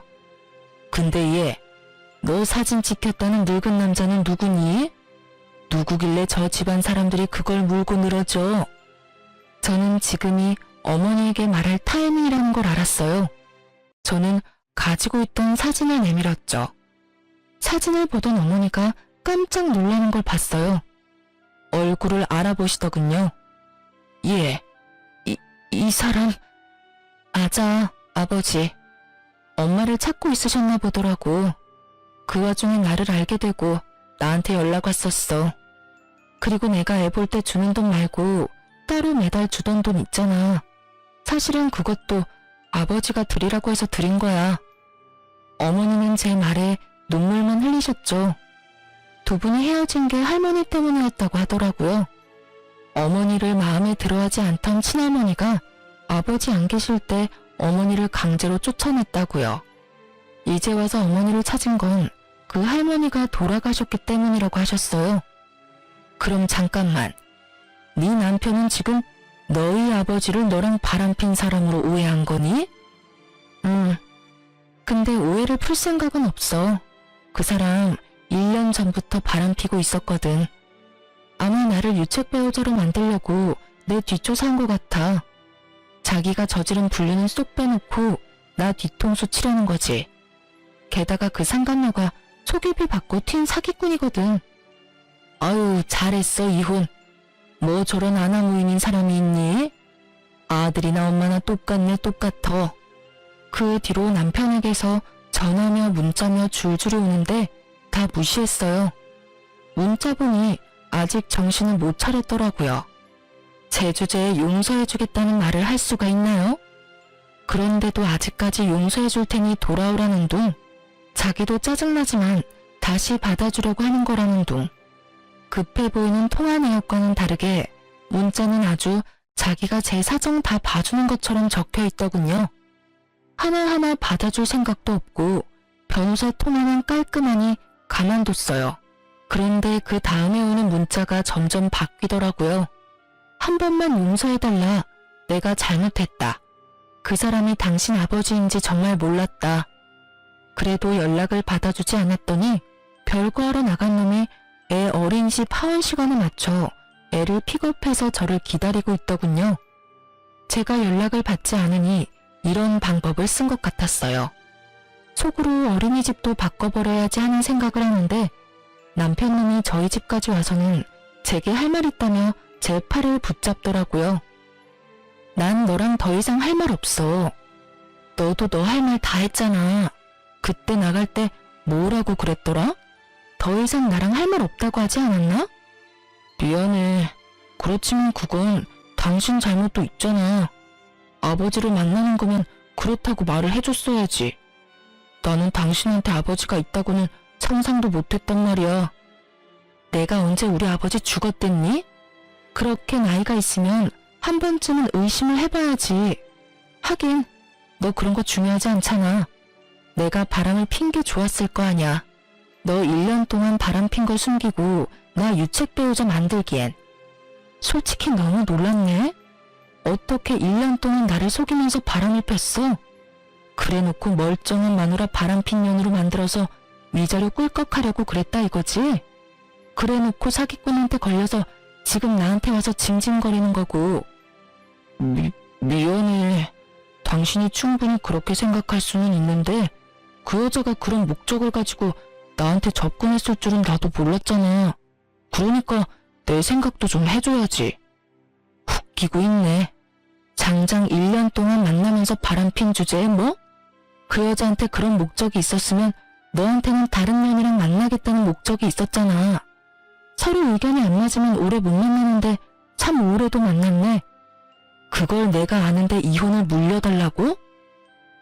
근데 얘, 너 사진 찍혔다는 늙은 남자는 누구니? 누구길래 저 집안 사람들이 그걸 물고 늘어져? 저는 지금이 어머니에게 말할 타이밍이라는 걸 알았어요. 저는 가지고 있던 사진을 내밀었죠. 사진을 보던 어머니가 깜짝 놀라는 걸 봤어요. 얼굴을 알아보시더군요. 예, 이 사람... 아자, 아버지. 엄마를 찾고 있으셨나 보더라고. 그 와중에 나를 알게 되고 나한테 연락 왔었어. 그리고 내가 애 볼 때 주는 돈 말고 따로 매달 주던 돈 있잖아. 사실은 그것도 아버지가 드리라고 해서 드린 거야. 어머니는 제 말에 눈물만 흘리셨죠. 두 분이 헤어진 게 할머니 때문이었다고 하더라고요. 어머니를 마음에 들어하지 않던 친할머니가 아버지 안 계실 때 어머니를 강제로 쫓아냈다고요. 이제 와서 어머니를 찾은 건 그 할머니가 돌아가셨기 때문이라고 하셨어요. 그럼 잠깐만. 네 남편은 지금 너희 아버지를 너랑 바람핀 사람으로 오해한 거니? 근데 오해를 풀 생각은 없어. 그 사람 1년 전부터 바람피고 있었거든. 아마 나를 유책 배우자로 만들려고 내 뒷조사한 것 같아. 자기가 저지른 불륜은 쏙 빼놓고 나 뒤통수 치려는 거지. 게다가 그 상간녀가 속이비 받고 튄 사기꾼이거든. 아유, 잘했어, 이혼. 뭐 저런 아나무인인 사람이 있니? 아들이나 엄마나 똑같네, 똑같아. 그 뒤로 남편에게서 전화며 문자며 줄줄이 오는데 다 무시했어요. 문자 보니 아직 정신을 못 차렸더라고요. 제 주제에 용서해주겠다는 말을 할 수가 있나요? 그런데도 아직까지 용서해줄 테니 돌아오라는 둥, 자기도 짜증나지만 다시 받아주려고 하는 거라는 둥, 급해 보이는 통화 내역과는 다르게 문자는 아주 자기가 제 사정 다 봐주는 것처럼 적혀 있더군요. 하나하나 받아줄 생각도 없고 변호사 통화는 깔끔하니 가만뒀어요. 그런데 그 다음에 오는 문자가 점점 바뀌더라고요. 한 번만 용서해달라. 내가 잘못했다. 그 사람이 당신 아버지인지 정말 몰랐다. 그래도 연락을 받아주지 않았더니 별거하러 나간 놈이 애 어린이집 하원 시간에 맞춰 애를 픽업해서 저를 기다리고 있더군요. 제가 연락을 받지 않으니 이런 방법을 쓴 것 같았어요. 속으로 어린이집도 바꿔버려야지 하는 생각을 하는데 남편님이 저희 집까지 와서는 제게 할 말 있다며 제 팔을 붙잡더라고요. 난 너랑 더 이상 할 말 없어. 너도 너 할 말 다 했잖아. 그때 나갈 때 뭐라고 그랬더라? 더 이상 나랑 할 말 없다고 하지 않았나? 미안해. 그렇지만 그건 당신 잘못도 있잖아. 아버지를 만나는 거면 그렇다고 말을 해줬어야지. 나는 당신한테 아버지가 있다고는 상상도 못했단 말이야. 내가 언제 우리 아버지 죽었댔니? 그렇게 나이가 있으면 한 번쯤은 의심을 해봐야지. 하긴 너 그런 거 중요하지 않잖아. 내가 바람을 핀 게 좋았을 거 아냐. 너 1년 동안 바람 핀 걸 숨기고 나 유책 배우자 만들기엔. 솔직히 너무 놀랐네. 어떻게 1년 동안 나를 속이면서 바람을 폈어? 그래놓고 멀쩡한 마누라 바람핀 년으로 만들어서 위자료 꿀꺽하려고 그랬다 이거지? 그래놓고 사기꾼한테 걸려서 지금 나한테 와서 징징거리는 거고. 미안해. 당신이 충분히 그렇게 생각할 수는 있는데 그 여자가 그런 목적을 가지고 나한테 접근했을 줄은 나도 몰랐잖아. 그러니까 내 생각도 좀 해줘야지. 웃기고 있네. 장장 1년 동안 만나면서 바람핀 주제에 뭐? 그 여자한테 그런 목적이 있었으면 너한테는 다른 년이랑 만나겠다는 목적이 있었잖아. 서로 의견이 안 맞으면 오래 못 만나는데 참 오래도 만났네. 그걸 내가 아는데 이혼을 물려달라고?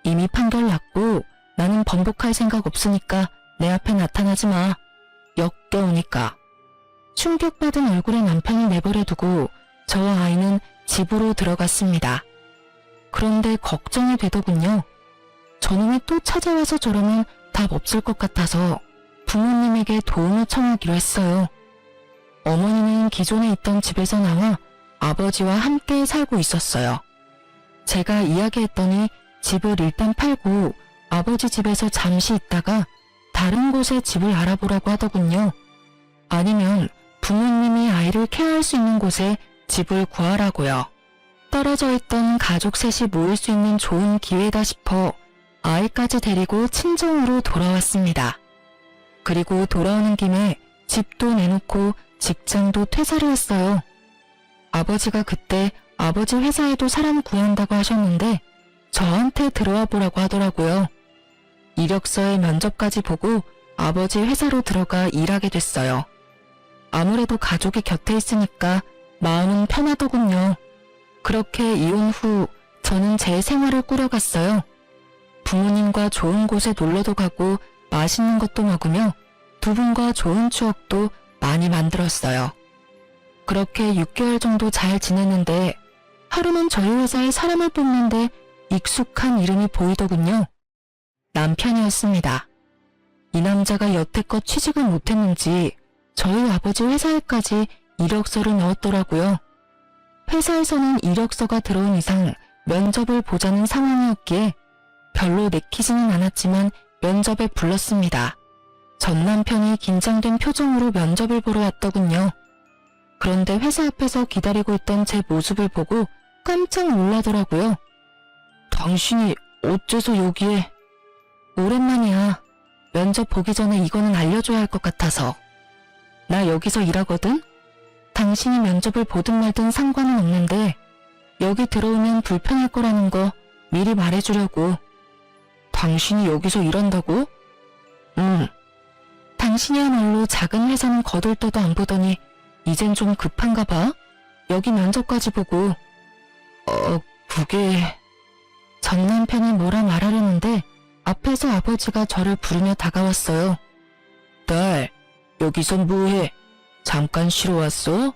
이미 판결 났고 나는 번복할 생각 없으니까 내 앞에 나타나지 마. 역겨우니까. 충격받은 얼굴의 남편을 내버려두고 저와 아이는 집으로 들어갔습니다. 그런데 걱정이 되더군요. 저놈이 또 찾아와서 저러면 답 없을 것 같아서 부모님에게 도움을 청하기로 했어요. 어머니는 기존에 있던 집에서 나와 아버지와 함께 살고 있었어요. 제가 이야기했더니 집을 일단 팔고 아버지 집에서 잠시 있다가 다른 곳에 집을 알아보라고 하더군요. 아니면 부모님이 아이를 케어할 수 있는 곳에 집을 구하라고요. 떨어져 있던 가족 셋이 모일 수 있는 좋은 기회다 싶어 아이까지 데리고 친정으로 돌아왔습니다. 그리고 돌아오는 김에 집도 내놓고 직장도 퇴사를 했어요. 아버지가 그때 아버지 회사에도 사람 구한다고 하셨는데 저한테 들어와 보라고 하더라고요. 이력서에 면접까지 보고 아버지 회사로 들어가 일하게 됐어요. 아무래도 가족이 곁에 있으니까 마음은 편하더군요. 그렇게 이혼 후 저는 제 생활을 꾸려갔어요. 부모님과 좋은 곳에 놀러도 가고 맛있는 것도 먹으며 두 분과 좋은 추억도 많이 만들었어요. 그렇게 6개월 정도 잘 지냈는데 하루는 저희 회사에 사람을 뽑는데 익숙한 이름이 보이더군요. 남편이었습니다. 이 남자가 여태껏 취직을 못했는지 저희 아버지 회사에까지 이력서를 넣었더라고요. 회사에서는 이력서가 들어온 이상 면접을 보자는 상황이었기에 별로 내키지는 않았지만 면접에 불렀습니다. 전 남편이 긴장된 표정으로 면접을 보러 왔더군요. 그런데 회사 앞에서 기다리고 있던 제 모습을 보고 깜짝 놀라더라고요. 당신이 어째서 여기에? 오랜만이야. 면접 보기 전에 이거는 알려줘야 할 것 같아서. 나 여기서 일하거든? 당신이 면접을 보든 말든 상관은 없는데 여기 들어오면 불편할 거라는 거 미리 말해주려고. 당신이 여기서 일한다고? 응. 당신이야말로 작은 회사는 거들떠도 안 보더니 이젠 좀 급한가 봐? 여기 면접까지 보고. 그게... 전 남편이 뭐라 말하려는데 앞에서 아버지가 저를 부르며 다가왔어요. 딸, 여기서 뭐해? 잠깐 쉬러 왔어?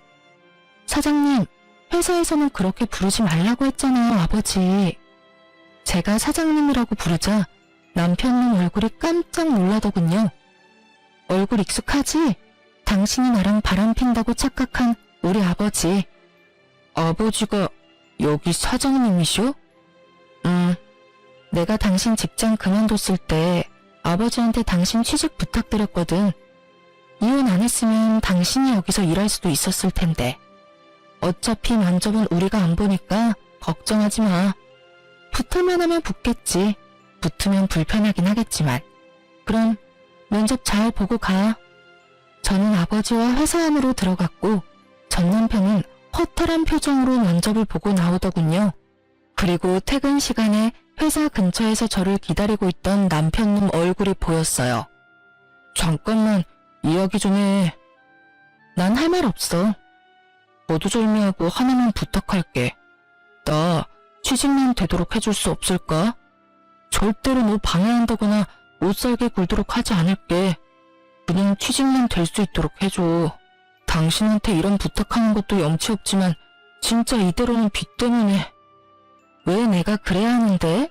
사장님, 회사에서는 그렇게 부르지 말라고 했잖아요, 아버지. 제가 사장님이라고 부르자 남편은 얼굴이 깜짝 놀라더군요. 얼굴 익숙하지? 당신이 나랑 바람핀다고 착각한 우리 아버지. 아버지가 여기 사장님이셔? 내가 당신 직장 그만뒀을 때 아버지한테 당신 취직 부탁드렸거든. 이혼 안 했으면 당신이 여기서 일할 수도 있었을 텐데. 어차피 만점은 우리가 안 보니까 걱정하지 마. 붙을만 하면 붙겠지. 붙으면 불편하긴 하겠지만. 그럼 면접 잘 보고 가. 저는 아버지와 회사 안으로 들어갔고 전 남편은 허탈한 표정으로 면접을 보고 나오더군요. 그리고 퇴근 시간에 회사 근처에서 저를 기다리고 있던 남편놈 얼굴이 보였어요. 잠깐만 이야기 좀 해. 난 할 말 없어. 거두절미하고 하나만 부탁할게. 나 취직만 되도록 해줄 수 없을까? 절대로 너 방해한다거나 못살게 굴도록 하지 않을게. 그냥 취직만 될 수 있도록 해줘. 당신한테 이런 부탁하는 것도 염치 없지만 진짜 이대로는 빚 때문에. 왜 내가 그래야 하는데?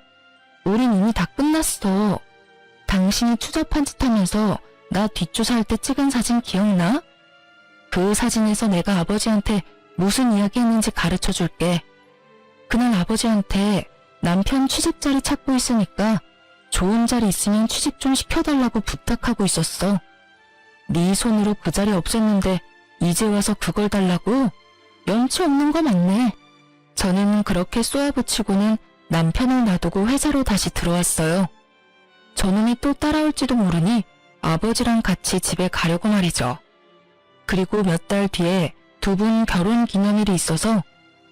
우린 이미 다 끝났어. 당신이 추잡한 짓 하면서 나 뒷조사할 때 찍은 사진 기억나? 그 사진에서 내가 아버지한테 무슨 이야기 했는지 가르쳐 줄게. 그날 아버지한테 남편 취직 자리 찾고 있으니까 좋은 자리 있으면 취직 좀 시켜달라고 부탁하고 있었어. 네 손으로 그 자리 없앴는데 이제 와서 그걸 달라고? 염치 없는 거 맞네. 저는 그렇게 쏘아붙이고는 남편을 놔두고 회사로 다시 들어왔어요. 저놈이 또 따라올지도 모르니 아버지랑 같이 집에 가려고 말이죠. 그리고 몇 달 뒤에 두 분 결혼 기념일이 있어서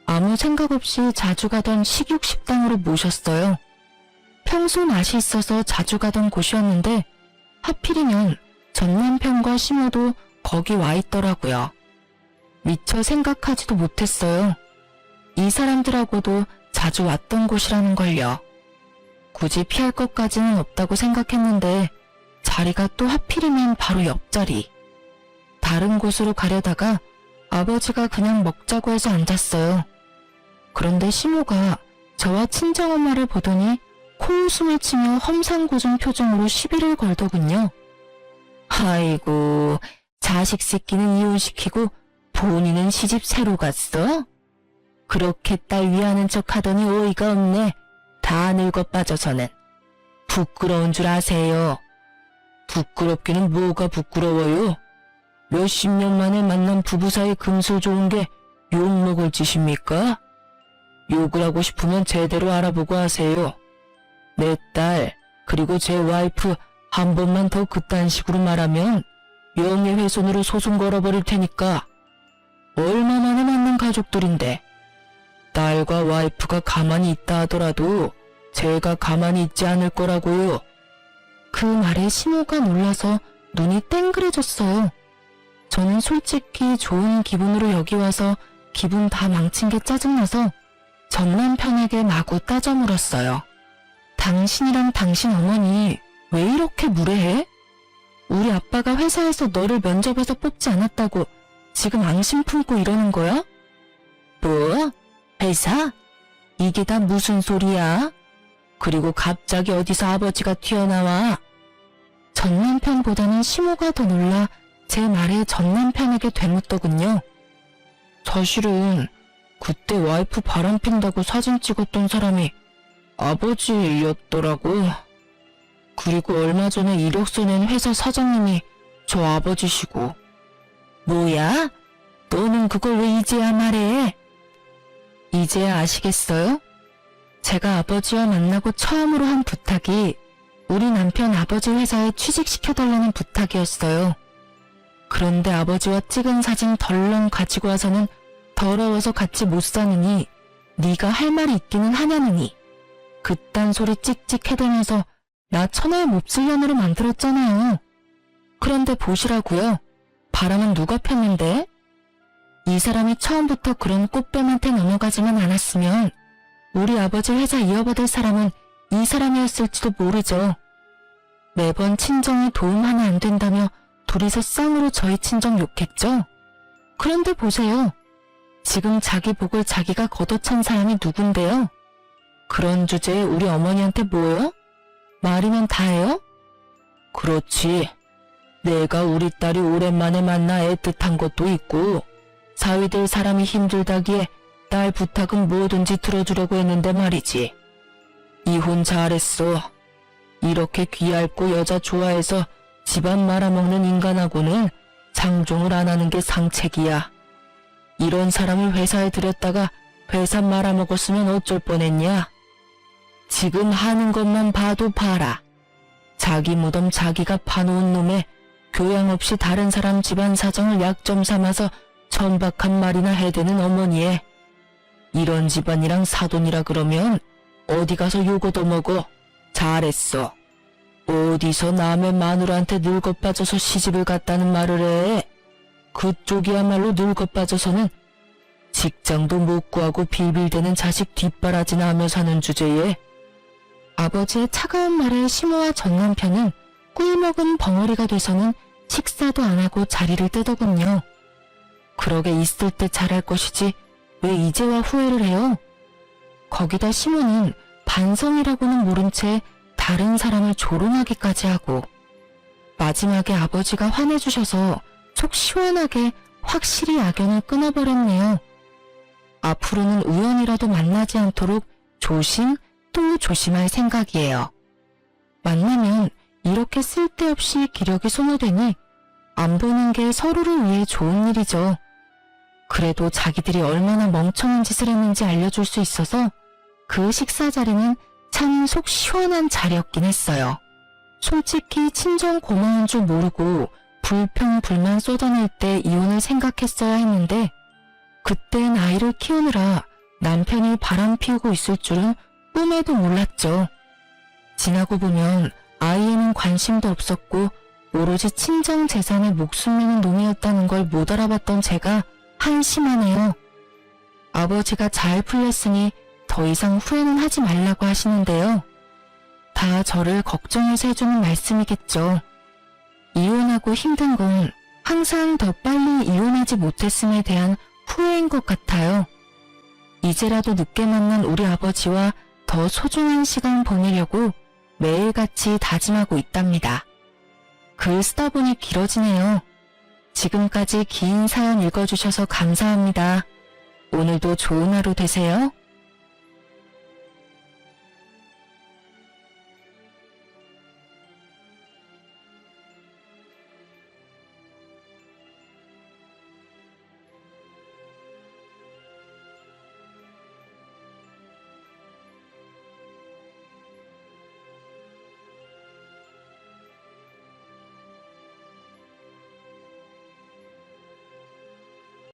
아무 생각 없이 자주 가던 식육식당으로 모셨어요. 평소 맛이 있어서 자주 가던 곳이었는데 하필이면 전 남편과 시모도 거기 와 있더라고요. 미처 생각하지도 못했어요. 이 사람들하고도 자주 왔던 곳이라는 걸요. 굳이 피할 것까지는 없다고 생각했는데 자리가 또 하필이면 바로 옆자리. 다른 곳으로 가려다가 아버지가 그냥 먹자고 해서 앉았어요. 그런데 시모가 저와 친정엄마를 보더니 코웃음을 치며 험상궂은 표정으로 시비를 걸더군요. 아이고, 자식 새끼는 이혼시키고 본인은 시집 새로 갔어? 그렇게 딸 위하는 척 하더니 어이가 없네. 다 늙어 빠져서는. 부끄러운 줄 아세요? 부끄럽기는 뭐가 부끄러워요? 몇십 년 만에 만난 부부 사이 금슬 좋은 게 욕먹을 짓입니까? 욕을 하고 싶으면 제대로 알아보고 하세요. 내 딸, 그리고 제 와이프 한 번만 더 그딴 식으로 말하면 명예훼손으로 소송 걸어버릴 테니까. 얼마 만에 만난 가족들인데 딸과 와이프가 가만히 있다 하더라도 제가 가만히 있지 않을 거라고요. 그 말에 시모가 놀라서 눈이 땡그레졌어요. 저는 솔직히 좋은 기분으로 여기 와서 기분 다 망친 게 짜증나서 전 남편에게 마구 따져 물었어요. 당신이랑 당신 어머니 왜 이렇게 무례해? 우리 아빠가 회사에서 너를 면접에서 뽑지 않았다고 지금 앙심 품고 이러는 거야? 뭐? 회사? 이게 다 무슨 소리야? 그리고 갑자기 어디서 아버지가 튀어나와? 전 남편보다는 시모가 더 놀라 제 말에 전 남편에게 되묻더군요. 사실은 그때 와이프 바람핀다고 사진 찍었던 사람이 아버지였더라고. 그리고 얼마 전에 이력서 낸 회사 사장님이 저 아버지시고. 뭐야? 너는 그걸 왜 이제야 말해? 이제야 아시겠어요? 제가 아버지와 만나고 처음으로 한 부탁이 우리 남편 아버지 회사에 취직시켜달라는 부탁이었어요. 그런데 아버지와 찍은 사진 덜렁 가지고 와서는 더러워서 같이 못 사느니 네가 할 말이 있기는 하냐느니 그딴 소리 찍찍 해대면서 나 천하의 몹쓸 년으로 만들었잖아요. 그런데 보시라고요. 바람은 누가 폈는데? 이 사람이 처음부터 그런 꽃뱀한테 넘어가지만 않았으면 우리 아버지 회사 이어받을 사람은 이 사람이었을지도 모르죠. 매번 친정이 도움 하나 안 된다며 둘이서 쌍으로 저희 친정 욕했죠. 그런데 보세요. 지금 자기 복을 자기가 걷어찬 사람이 누군데요? 그런 주제에 우리 어머니한테 뭐요? 말이면 다해요? 그렇지. 내가 우리 딸이 오랜만에 만나 애틋한 것도 있고 사위 될 사람이 힘들다기에 딸 부탁은 뭐든지 들어주려고 했는데 말이지. 이혼 잘했어. 이렇게 귀얇고 여자 좋아해서 집안 말아먹는 인간하고는 상종을 안 하는 게 상책이야. 이런 사람을 회사에 들였다가 회사 말아먹었으면 어쩔 뻔했냐? 지금 하는 것만 봐도 봐라. 자기 무덤 자기가 파놓은 놈에 교양 없이 다른 사람 집안 사정을 약점 삼아서 천박한 말이나 해대는 어머니에 이런 집안이랑 사돈이라 그러면 어디 가서 욕 얻어먹어. 잘했어. 어디서 남의 마누라한테 늙어 빠져서 시집을 갔다는 말을 해. 그쪽이야말로 늙어 빠져서는 직장도 못 구하고 빌빌대는 자식 뒷바라지나 하며 사는 주제에 아버지의 차가운 말에 시모와 전 남편은 꿀먹은 벙어리가 돼서는 식사도 안 하고 자리를 뜨더군요. 그러게 있을 때 잘할 것이지 왜 이제와 후회를 해요? 거기다 시모는 반성이라고는 모른 채 다른 사람을 조롱하기까지 하고 마지막에 아버지가 화내주셔서 속 시원하게 확실히 악연을 끊어버렸네요. 앞으로는 우연이라도 만나지 않도록 조심 또 조심할 생각이에요. 만나면 이렇게 쓸데없이 기력이 소모되니 안 보는 게 서로를 위해 좋은 일이죠. 그래도 자기들이 얼마나 멍청한 짓을 했는지 알려줄 수 있어서 그 식사 자리는 참 속 시원한 자리였긴 했어요. 솔직히 친정 고마운 줄 모르고 불평 불만 쏟아낼 때 이혼을 생각했어야 했는데 그땐 아이를 키우느라 남편이 바람 피우고 있을 줄은 꿈에도 몰랐죠. 지나고 보면 아이에는 관심도 없었고 오로지 친정 재산에 목숨 매는 놈이었다는 걸 못 알아봤던 제가 한심하네요. 아버지가 잘 풀렸으니 더 이상 후회는 하지 말라고 하시는데요. 다 저를 걱정해서 해주는 말씀이겠죠. 이혼하고 힘든 건 항상 더 빨리 이혼하지 못했음에 대한 후회인 것 같아요. 이제라도 늦게 만난 우리 아버지와 더 소중한 시간 보내려고 매일같이 다짐하고 있답니다. 글 쓰다 보니 길어지네요. 지금까지 긴 사연 읽어주셔서 감사합니다. 오늘도 좋은 하루 되세요.